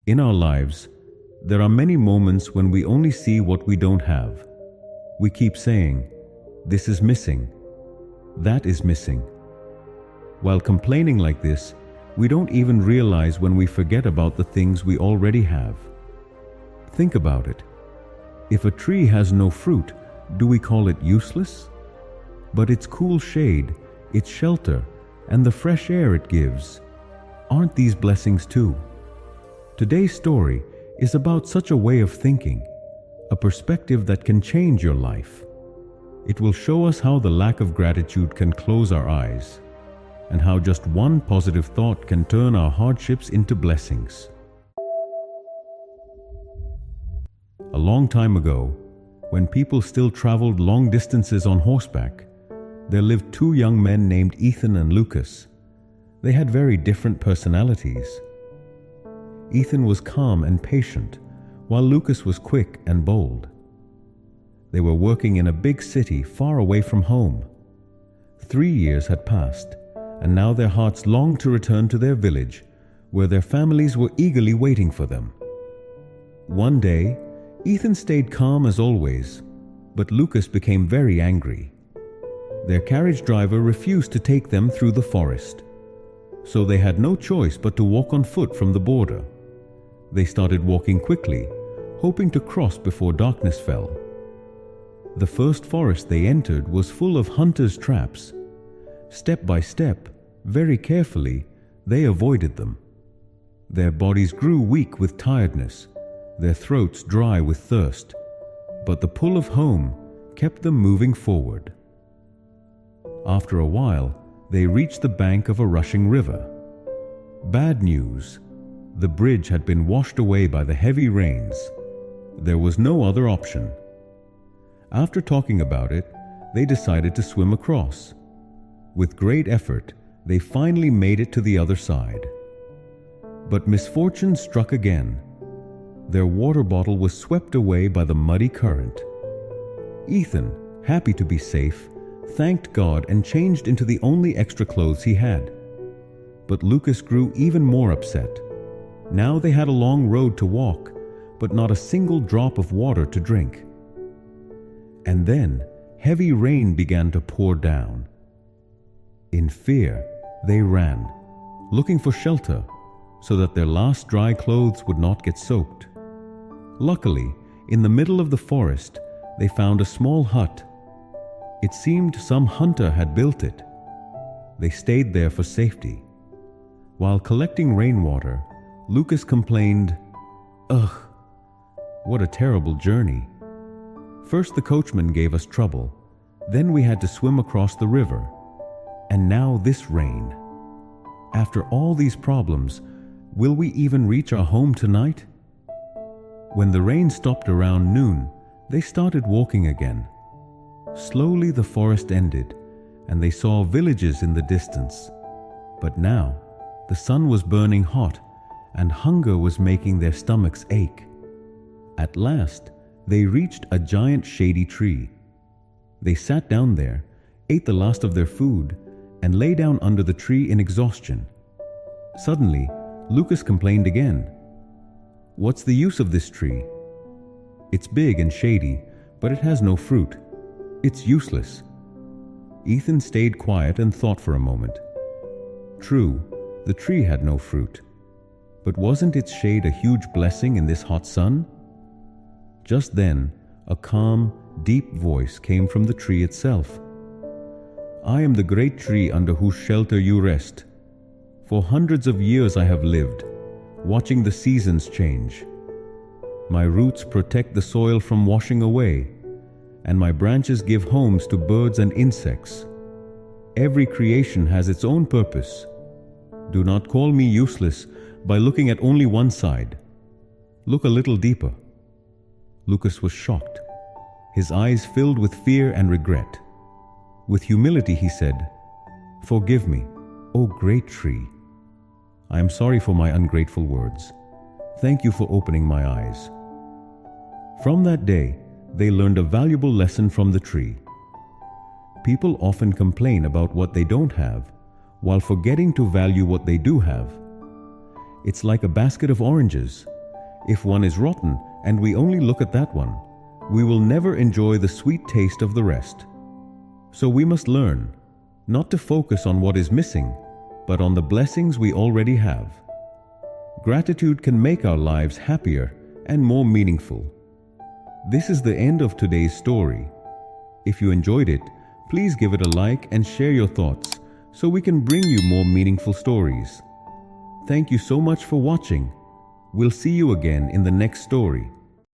In our lives, there are many moments when we only see what we don't have. We keep saying, "This is missing. That is missing." While complaining like this, we don't even realize when we forget about the things we already have. Think about it. If a tree has no fruit, do we call it useless? But its cool shade, its shelter, and the fresh air it gives, aren't these blessings too? Today's story is about such a way of thinking, a perspective that can change your life. It will show us how the lack of gratitude can close our eyes, and how just one positive thought can turn our hardships into blessings. A long time ago, when people still traveled long distances on horseback, there lived two young men named Ethan and Lucas. They had very different personalities. Ethan was calm and patient, while Lucas was quick and bold. They were working in a big city far away from home. 3 years had passed, and now their hearts longed to return to their village, where their families were eagerly waiting for them. One day, Ethan stayed calm as always, but Lucas became very angry. Their carriage driver refused to take them through the forest, so they had no choice but to walk on foot from the border. They started walking quickly, hoping to cross before darkness fell. The first forest they entered was full of hunters' traps. Step by step, very carefully, they avoided them. Their bodies grew weak with tiredness, their throats dry with thirst, but the pull of home kept them moving forward. After a while, they reached the bank of a rushing river. Bad news. The bridge had been washed away by the heavy rains. There was no other option. After talking about it, they decided to swim across. With great effort, they finally made it to the other side. But misfortune struck again. Their water bottle was swept away by the muddy current. Ethan, happy to be safe, thanked God and changed into the only extra clothes he had. But Lucas grew even more upset. Now they had a long road to walk, but not a single drop of water to drink. And then heavy rain began to pour down. In fear, they ran, looking for shelter, so that their last dry clothes would not get soaked. Luckily, in the middle of the forest, they found a small hut. It seemed some hunter had built it. They stayed there for safety. While collecting rainwater, Lucas complained, "Ugh, what a terrible journey. First the coachman gave us trouble, then we had to swim across the river, and now this rain. After all these problems, will we even reach our home tonight?" When the rain stopped around noon, they started walking again. Slowly the forest ended, and they saw villages in the distance. But now, the sun was burning hot, and hunger was making their stomachs ache. At last, they reached a giant shady tree. They sat down there, ate the last of their food, and lay down under the tree in exhaustion. Suddenly, Lucas complained again. "What's the use of this tree? It's big and shady, but it has no fruit. It's useless." Ethan stayed quiet and thought for a moment. True, the tree had no fruit. But wasn't its shade a huge blessing in this hot sun? Just then, a calm, deep voice came from the tree itself. "I am the great tree under whose shelter you rest. For hundreds of years I have lived, watching the seasons change. My roots protect the soil from washing away, and my branches give homes to birds and insects. Every creation has its own purpose. Do not call me useless by looking at only one side. Look a little deeper." Lucas was shocked. His eyes filled with fear and regret. With humility he said, "Forgive me, O great tree. I am sorry for my ungrateful words. Thank you for opening my eyes." From that day, they learned a valuable lesson from the tree. People often complain about what they don't have, while forgetting to value what they do have. It's like a basket of oranges. If one is rotten and we only look at that one, we will never enjoy the sweet taste of the rest. So we must learn not to focus on what is missing, but on the blessings we already have. Gratitude can make our lives happier and more meaningful. This is the end of today's story. If you enjoyed it, please give it a like and share your thoughts so we can bring you more meaningful stories. Thank you so much for watching. We'll see you again in the next story.